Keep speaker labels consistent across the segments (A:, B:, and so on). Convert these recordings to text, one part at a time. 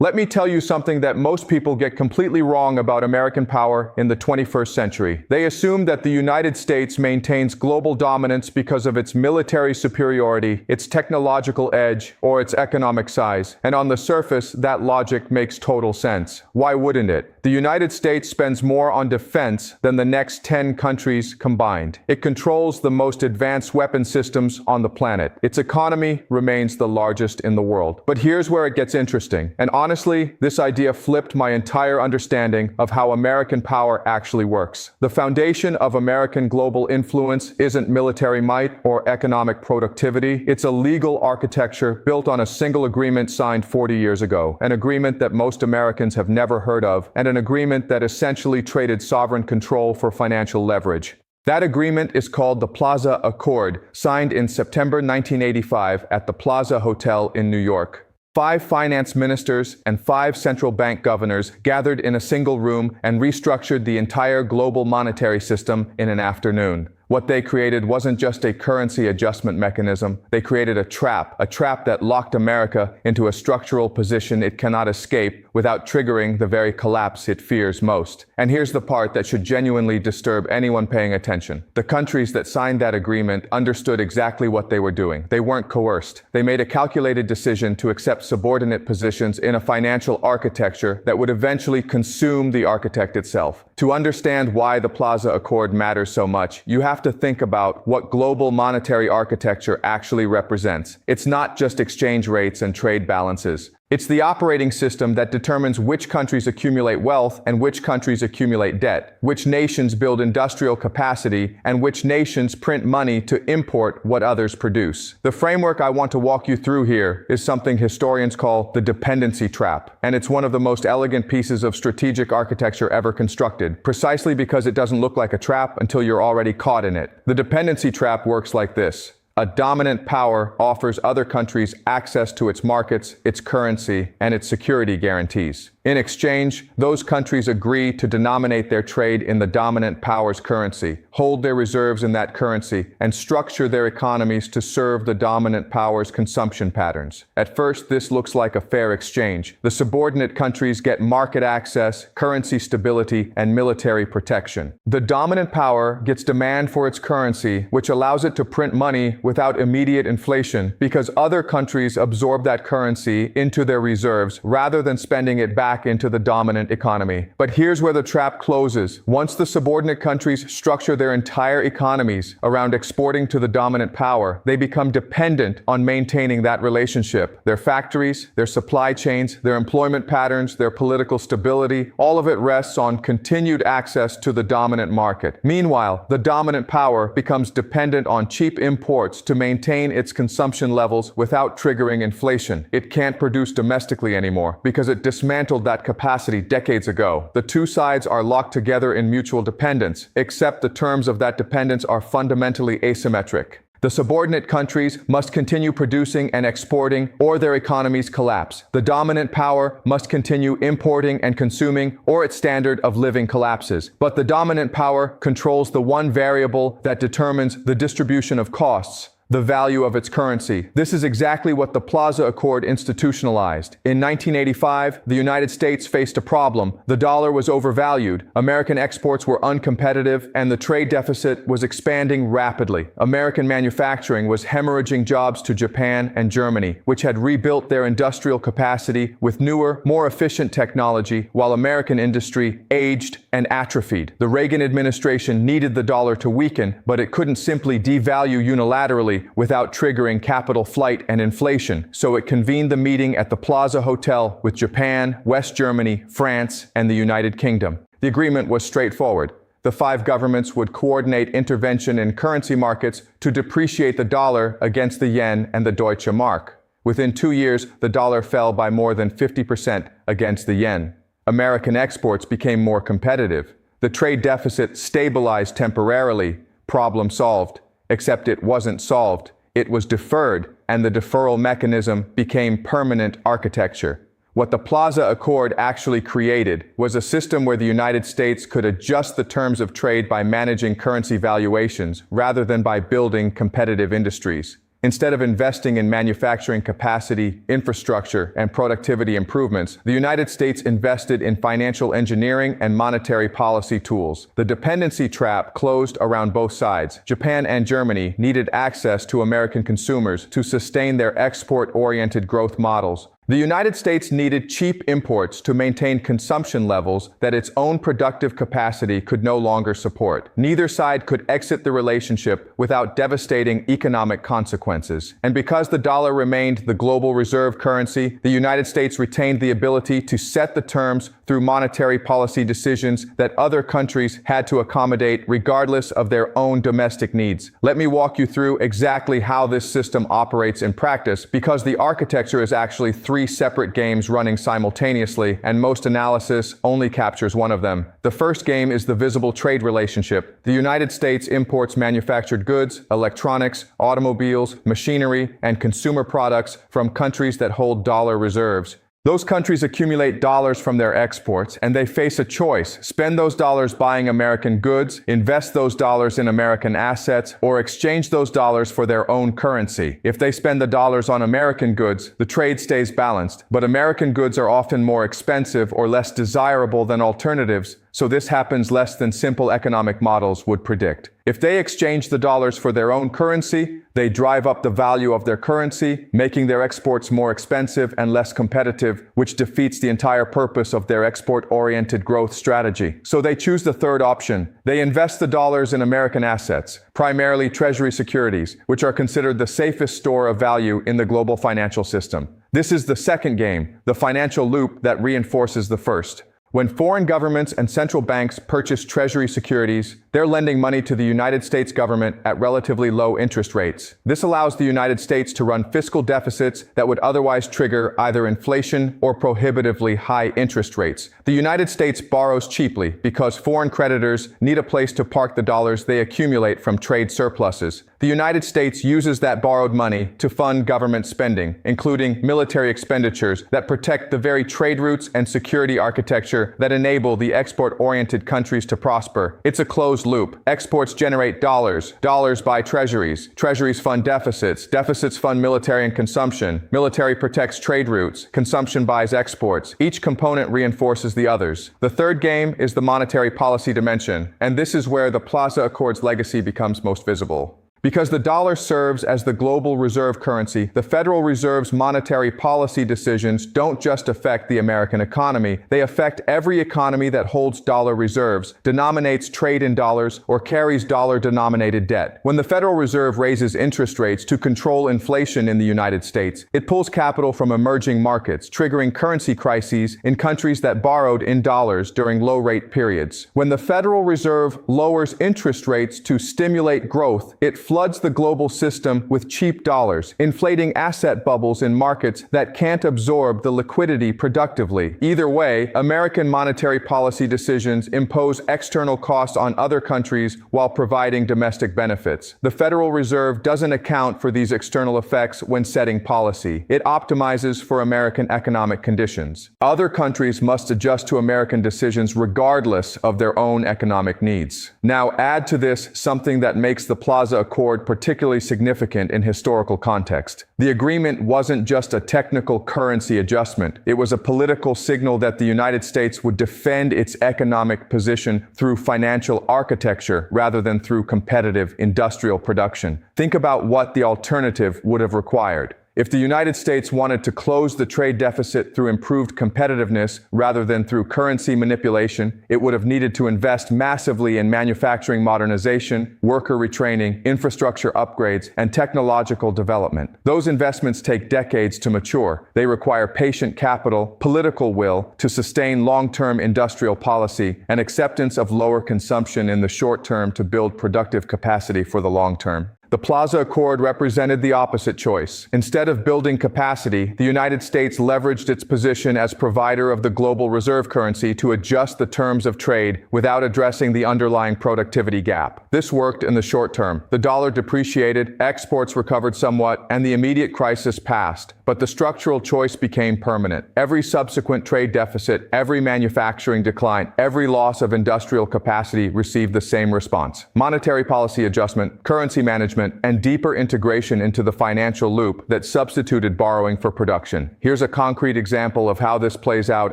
A: Let me tell you something that most people get completely wrong about American power in the 21st century. They assume that the United States maintains global dominance because of its military superiority, its technological edge, or its economic size. And on the surface, that logic makes total sense. Why wouldn't it? The United States spends more on defense than the next 10 countries combined. It controls the most advanced weapon systems on the planet. Its economy remains the largest in the world. But here's where it gets interesting. And honestly, this idea flipped my entire understanding of how American power actually works. The foundation of American global influence isn't military might or economic productivity. It's a legal architecture built on a single agreement signed 40 years ago, an agreement that most Americans have never heard of, and an agreement that essentially traded sovereign control for financial leverage. That agreement is called the Plaza Accord, signed in September 1985 at the Plaza Hotel in New York. 5 finance ministers and 5 central bank governors gathered in a single room and restructured the entire global monetary system in an afternoon. What they created wasn't just a currency adjustment mechanism. They created a trap that locked America into a structural position it cannot escape without triggering the very collapse it fears most. And here's the part that should genuinely disturb anyone paying attention. The countries that signed that agreement understood exactly what they were doing. They weren't coerced. They made a calculated decision to accept subordinate positions in a financial architecture that would eventually consume the architect itself. To understand why the Plaza Accord matters so much, you have to think about what global monetary architecture actually represents. It's not just exchange rates and trade balances. It's the operating system that determines which countries accumulate wealth and which countries accumulate debt, which nations build industrial capacity, and which nations print money to import what others produce. The framework I want to walk you through here is something historians call the dependency trap, and it's one of the most elegant pieces of strategic architecture ever constructed, precisely because it doesn't look like a trap until you're already caught in it. The dependency trap works like this. A dominant power offers other countries access to its markets, its currency, and its security guarantees. In exchange, those countries agree to denominate their trade in the dominant power's currency, hold their reserves in that currency, and structure their economies to serve the dominant power's consumption patterns. At first, this looks like a fair exchange. The subordinate countries get market access, currency stability, and military protection. The dominant power gets demand for its currency, which allows it to print money without immediate inflation because other countries absorb that currency into their reserves rather than spending it back into the dominant economy. But here's where the trap closes. Once the subordinate countries structure their entire economies around exporting to the dominant power, they become dependent on maintaining that relationship. Their factories, their supply chains, their employment patterns, their political stability, all of it rests on continued access to the dominant market. Meanwhile, the dominant power becomes dependent on cheap imports to maintain its consumption levels without triggering inflation. It can't produce domestically anymore because it dismantled that capacity decades ago. The two sides are locked together in mutual dependence, except the terms of that dependence are fundamentally asymmetric. The subordinate countries must continue producing and exporting, or their economies collapse. The dominant power must continue importing and consuming, or its standard of living collapses. But the dominant power controls the one variable that determines the distribution of costs: the value of its currency. This is exactly what the Plaza Accord institutionalized. In 1985, the United States faced a problem. The dollar was overvalued, American exports were uncompetitive, and the trade deficit was expanding rapidly. American manufacturing was hemorrhaging jobs to Japan and Germany, which had rebuilt their industrial capacity with newer, more efficient technology, while American industry aged and atrophied. The Reagan administration needed the dollar to weaken, but it couldn't simply devalue unilaterally without triggering capital flight and inflation. So it convened the meeting at the Plaza Hotel with Japan, West Germany, France, and the United Kingdom. The agreement was straightforward. The 5 governments would coordinate intervention in currency markets to depreciate the dollar against the yen and the Deutsche Mark. Within 2 years, the dollar fell by more than 50% against the yen. American exports became more competitive. The trade deficit stabilized temporarily. Problem solved. Except it wasn't solved. It was deferred, and the deferral mechanism became permanent architecture. What the Plaza Accord actually created was a system where the United States could adjust the terms of trade by managing currency valuations rather than by building competitive industries. Instead of investing in manufacturing capacity, infrastructure, and productivity improvements, the United States invested in financial engineering and monetary policy tools. The dependency trap closed around both sides. Japan and Germany needed access to American consumers to sustain their export-oriented growth models. The United States needed cheap imports to maintain consumption levels that its own productive capacity could no longer support. Neither side could exit the relationship without devastating economic consequences. And because the dollar remained the global reserve currency, the United States retained the ability to set the terms through monetary policy decisions that other countries had to accommodate regardless of their own domestic needs. Let me walk you through exactly how this system operates in practice, because the architecture is actually three separate games running simultaneously, and most analysis only captures one of them. The first game is the visible trade relationship. The United States imports manufactured goods, electronics, automobiles, machinery, and consumer products from countries that hold dollar reserves. Those countries accumulate dollars from their exports, and they face a choice: spend those dollars buying American goods, invest those dollars in American assets, or exchange those dollars for their own currency. If they spend the dollars on American goods, the trade stays balanced, but American goods are often more expensive or less desirable than alternatives, so this happens less than simple economic models would predict. If they exchange the dollars for their own currency, they drive up the value of their currency, making their exports more expensive and less competitive, which defeats the entire purpose of their export-oriented growth strategy. So they choose the third option. They invest the dollars in American assets, primarily Treasury securities, which are considered the safest store of value in the global financial system. This is the second game, the financial loop, that reinforces the first. When foreign governments and central banks purchase Treasury securities, they're lending money to the United States government at relatively low interest rates. This allows the United States to run fiscal deficits that would otherwise trigger either inflation or prohibitively high interest rates. The United States borrows cheaply because foreign creditors need a place to park the dollars they accumulate from trade surpluses. The United States uses that borrowed money to fund government spending, including military expenditures that protect the very trade routes and security architecture that enable the export-oriented countries to prosper. It's a closed loop. Exports generate dollars. Dollars buy treasuries. Treasuries fund deficits. Deficits fund military and consumption. Military protects trade routes. Consumption buys exports. Each component reinforces the others. The third game is the monetary policy dimension, and this is where the Plaza Accords legacy becomes most visible. Because the dollar serves as the global reserve currency, the Federal Reserve's monetary policy decisions don't just affect the American economy, they affect every economy that holds dollar reserves, denominates trade in dollars, or carries dollar-denominated debt. When the Federal Reserve raises interest rates to control inflation in the United States, it pulls capital from emerging markets, triggering currency crises in countries that borrowed in dollars during low-rate periods. When the Federal Reserve lowers interest rates to stimulate growth, it floods the global system with cheap dollars, inflating asset bubbles in markets that can't absorb the liquidity productively. Either way, American monetary policy decisions impose external costs on other countries while providing domestic benefits. The Federal Reserve doesn't account for these external effects when setting policy. It optimizes for American economic conditions. Other countries must adjust to American decisions regardless of their own economic needs. Now add to this something that makes the Plaza Accord particularly significant in historical context. The agreement wasn't just a technical currency adjustment. It was a political signal that the United States would defend its economic position through financial architecture rather than through competitive industrial production. Think about what the alternative would have required. If the United States wanted to close the trade deficit through improved competitiveness rather than through currency manipulation, it would have needed to invest massively in manufacturing modernization, worker retraining, infrastructure upgrades, and technological development. Those investments take decades to mature. They require patient capital, political will to sustain long-term industrial policy, and acceptance of lower consumption in the short term to build productive capacity for the long term. The Plaza Accord represented the opposite choice. Instead of building capacity, the United States leveraged its position as provider of the global reserve currency to adjust the terms of trade without addressing the underlying productivity gap. This worked in the short term. The dollar depreciated, exports recovered somewhat, and the immediate crisis passed. But the structural choice became permanent. Every subsequent trade deficit, every manufacturing decline, every loss of industrial capacity received the same response: monetary policy adjustment, currency management, management, and deeper integration into the financial loop that substituted borrowing for production. Here's a concrete example of how this plays out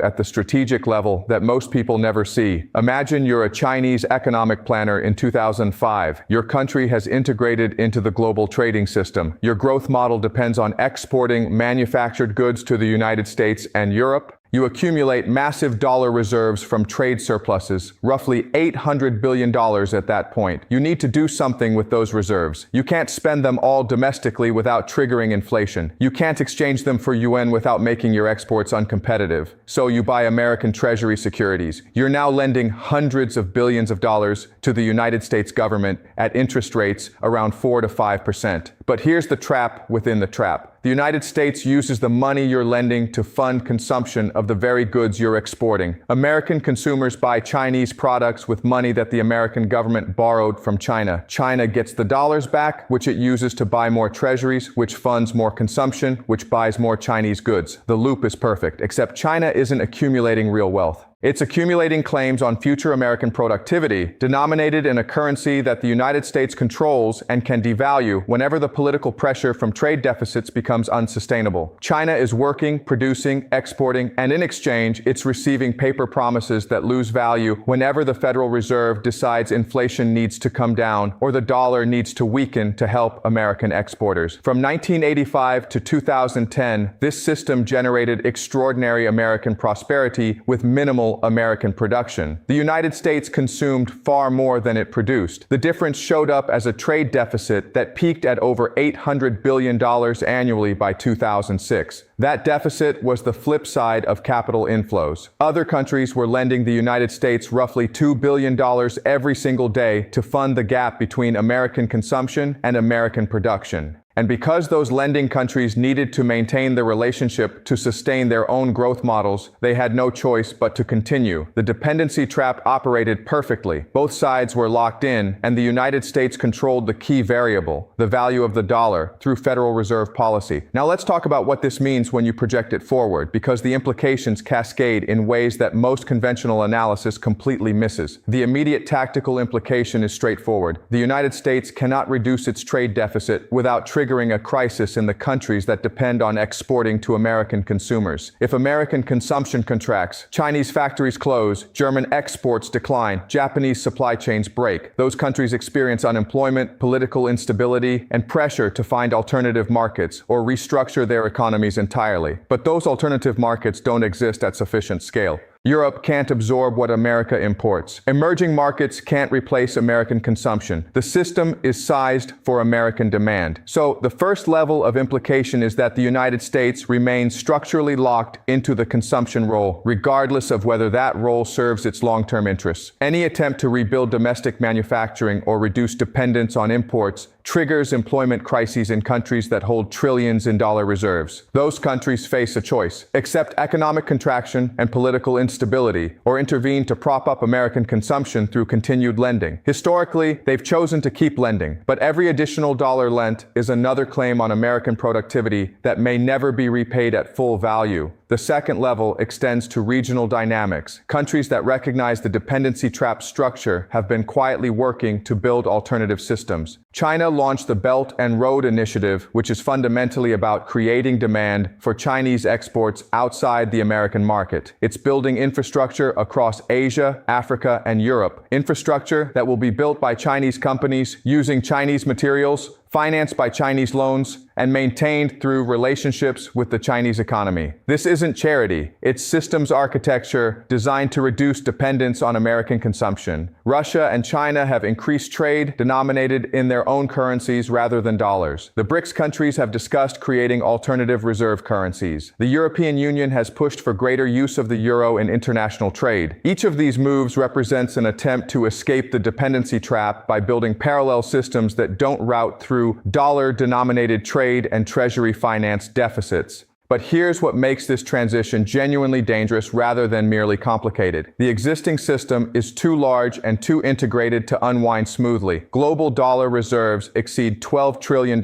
A: at the strategic level that most people never see. Imagine you're a Chinese economic planner in 2005. Your country has integrated into the global trading system. Your growth model depends on exporting manufactured goods to the United States and Europe. You accumulate massive dollar reserves from trade surpluses, roughly $800 billion at that point. You need to do something with those reserves. You can't spend them all domestically without triggering inflation. You can't exchange them for yuan without making your exports uncompetitive. So you buy American Treasury securities. You're now lending hundreds of billions of dollars to the United States government at interest rates around 4 to 5%. But here's the trap within the trap. The United States uses the money you're lending to fund consumption of the very goods you're exporting. American consumers buy Chinese products with money that the American government borrowed from China. China gets the dollars back, which it uses to buy more treasuries, which funds more consumption, which buys more Chinese goods. The loop is perfect, except China isn't accumulating real wealth. It's accumulating claims on future American productivity, denominated in a currency that the United States controls and can devalue whenever the political pressure from trade deficits becomes unsustainable. China is working, producing, exporting, and in exchange, it's receiving paper promises that lose value whenever the Federal Reserve decides inflation needs to come down or the dollar needs to weaken to help American exporters. From 1985 to 2010, this system generated extraordinary American prosperity with minimal American production. The United States consumed far more than it produced. The difference showed up as a trade deficit that peaked at over $800 billion annually by 2006. That deficit was the flip side of capital inflows. Other countries were lending the United States roughly $2 billion every single day to fund the gap between American consumption and American production. And because those lending countries needed to maintain the relationship to sustain their own growth models, they had no choice but to continue. The dependency trap operated perfectly. Both sides were locked in, and the United States controlled the key variable, the value of the dollar, through Federal Reserve policy. Now let's talk about what this means when you project it forward, because the implications cascade in ways that most conventional analysis completely misses. The immediate tactical implication is straightforward. The United States cannot reduce its trade deficit without triggering a crisis in the countries that depend on exporting to American consumers. If American consumption contracts, Chinese factories close, German exports decline, Japanese supply chains break. Those countries experience unemployment, political instability, and pressure to find alternative markets or restructure their economies entirely. But those alternative markets don't exist at sufficient scale. Europe can't absorb what America imports. Emerging markets can't replace American consumption. The system is sized for American demand. So the first level of implication is that the United States remains structurally locked into the consumption role, regardless of whether that role serves its long-term interests. Any attempt to rebuild domestic manufacturing or reduce dependence on imports triggers employment crises in countries that hold trillions in dollar reserves. Those countries face a choice: accept economic contraction and political instability, or intervene to prop up American consumption through continued lending. Historically, they've chosen to keep lending, but every additional dollar lent is another claim on American productivity that may never be repaid at full value. The second level extends to regional dynamics. Countries that recognize the dependency trap structure have been quietly working to build alternative systems. China launched the Belt and Road Initiative, which is fundamentally about creating demand for Chinese exports outside the American market. It's building infrastructure across Asia, Africa, and Europe. Infrastructure that will be built by Chinese companies using Chinese materials, financed by Chinese loans, and maintained through relationships with the Chinese economy. This isn't charity. It's systems architecture designed to reduce dependence on American consumption. Russia and China have increased trade denominated in their own currencies rather than dollars. The BRICS countries have discussed creating alternative reserve currencies. The European Union has pushed for greater use of the euro in international trade. Each of these moves represents an attempt to escape the dependency trap by building parallel systems that don't route through dollar-denominated trade and treasury finance deficits. But here's what makes this transition genuinely dangerous rather than merely complicated. The existing system is too large and too integrated to unwind smoothly. Global dollar reserves exceed $12 trillion.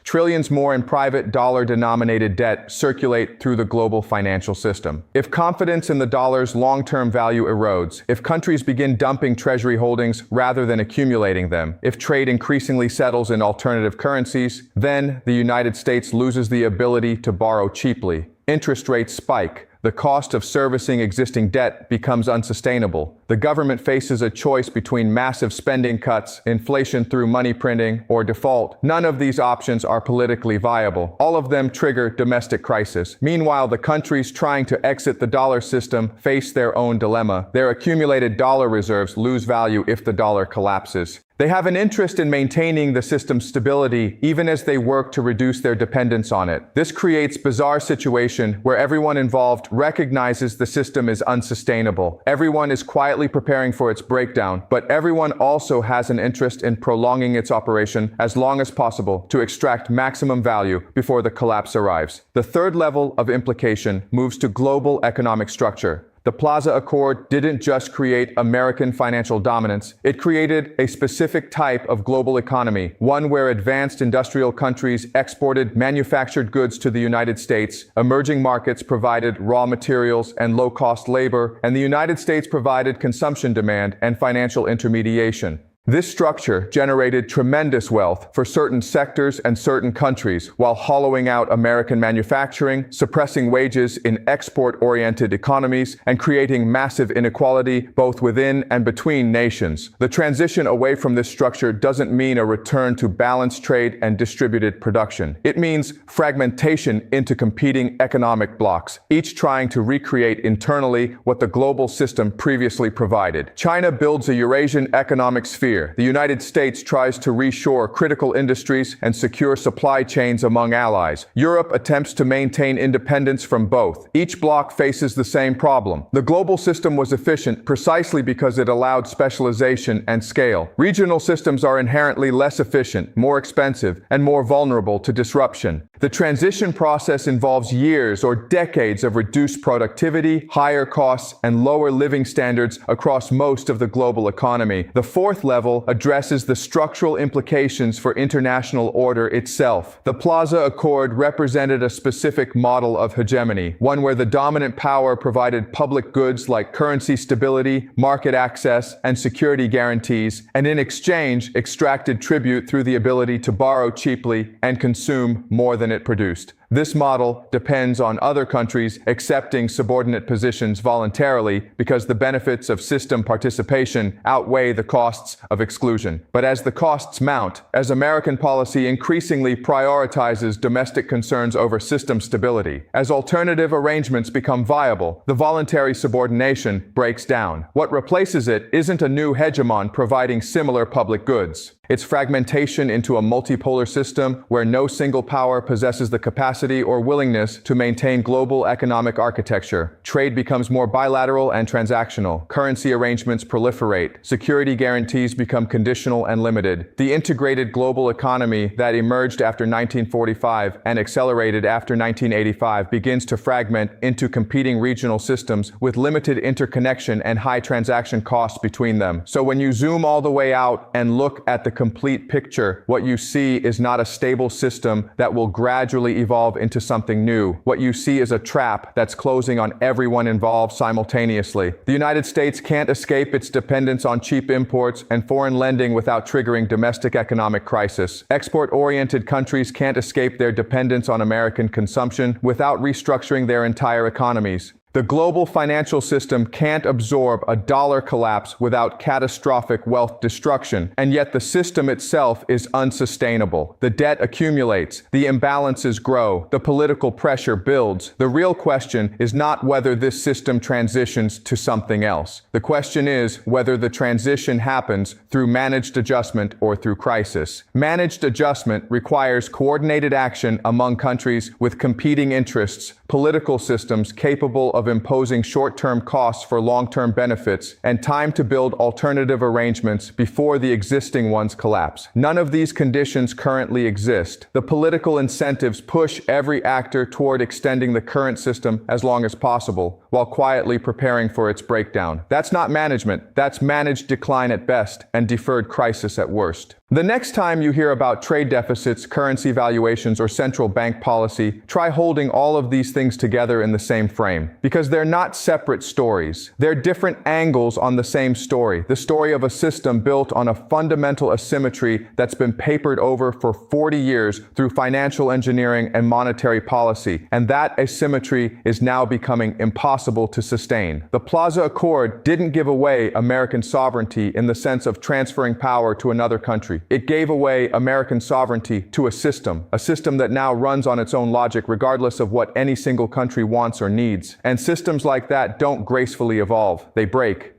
A: Trillions more in private dollar-denominated debt circulate through the global financial system. If confidence in the dollar's long-term value erodes, if countries begin dumping treasury holdings rather than accumulating them, if trade increasingly settles in alternative currencies, then the United States loses the ability to borrow cheaply. Interest rates spike. The cost of servicing existing debt becomes unsustainable. The government faces a choice between massive spending cuts, inflation through money printing, or default. None of these options are politically viable. All of them trigger domestic crisis. Meanwhile, the countries trying to exit the dollar system face their own dilemma. Their accumulated dollar reserves lose value if the dollar collapses. They have an interest in maintaining the system's stability even as they work to reduce their dependence on it. This creates a bizarre situation where everyone involved recognizes the system is unsustainable. Everyone is quietly preparing for its breakdown, but everyone also has an interest in prolonging its operation as long as possible to extract maximum value before the collapse arrives. The third level of implication moves to global economic structure. The Plaza Accord didn't just create American financial dominance, it created a specific type of global economy, one where advanced industrial countries exported manufactured goods to the United States, emerging markets provided raw materials and low-cost labor, and the United States provided consumption demand and financial intermediation. This structure generated tremendous wealth for certain sectors and certain countries while hollowing out American manufacturing, suppressing wages in export-oriented economies, and creating massive inequality both within and between nations. The transition away from this structure doesn't mean a return to balanced trade and distributed production. It means fragmentation into competing economic blocks, each trying to recreate internally what the global system previously provided. China builds a Eurasian economic sphere. The United States tries to reshore critical industries and secure supply chains among allies. Europe attempts to maintain independence from both. Each bloc faces the same problem. The global system was efficient precisely because it allowed specialization and scale. Regional systems are inherently less efficient, more expensive, and more vulnerable to disruption. The transition process involves years or decades of reduced productivity, higher costs, and lower living standards across most of the global economy. The fourth level addresses the structural implications for international order itself. The Plaza Accord represented a specific model of hegemony, one where the dominant power provided public goods like currency stability, market access, and security guarantees, and in exchange extracted tribute through the ability to borrow cheaply and consume more than it produced. This model depends on other countries accepting subordinate positions voluntarily because the benefits of system participation outweigh the costs of exclusion. But as the costs mount, as American policy increasingly prioritizes domestic concerns over system stability, as alternative arrangements become viable, the voluntary subordination breaks down. What replaces it isn't a new hegemon providing similar public goods. It's fragmentation into a multipolar system where no single power possesses the capacity or willingness to maintain global economic architecture. Trade becomes more bilateral and transactional. Currency arrangements proliferate. Security guarantees become conditional and limited. The integrated global economy that emerged after 1945 and accelerated after 1985 begins to fragment into competing regional systems with limited interconnection and high transaction costs between them. So when you zoom all the way out and look at the complete picture, what you see is not a stable system that will gradually evolve into something new. What you see is a trap that's closing on everyone involved simultaneously. The United States can't escape its dependence on cheap imports and foreign lending without triggering domestic economic crisis. Export-oriented countries can't escape their dependence on American consumption without restructuring their entire economies. The global financial system can't absorb a dollar collapse without catastrophic wealth destruction, and yet the system itself is unsustainable. The debt accumulates, the imbalances grow, the political pressure builds. The real question is not whether this system transitions to something else. The question is whether the transition happens through managed adjustment or through crisis. Managed adjustment requires coordinated action among countries with competing interests, political systems capable of imposing short-term costs for long-term benefits and time to build alternative arrangements before the existing ones collapse. None of these conditions currently exist. The political incentives push every actor toward extending the current system as long as possible, while quietly preparing for its breakdown. That's not management. That's managed decline at best and deferred crisis at worst. The next time you hear about trade deficits, currency valuations, or central bank policy, try holding all of these things together in the same frame. Because they're not separate stories. They're different angles on the same story. The story of a system built on a fundamental asymmetry that's been papered over for 40 years through financial engineering and monetary policy. And that asymmetry is now becoming impossible to sustain. The Plaza Accord didn't give away American sovereignty in the sense of transferring power to another country. It gave away American sovereignty to a system that now runs on its own logic regardless of what any single country wants or needs. And systems like that don't gracefully evolve. They break.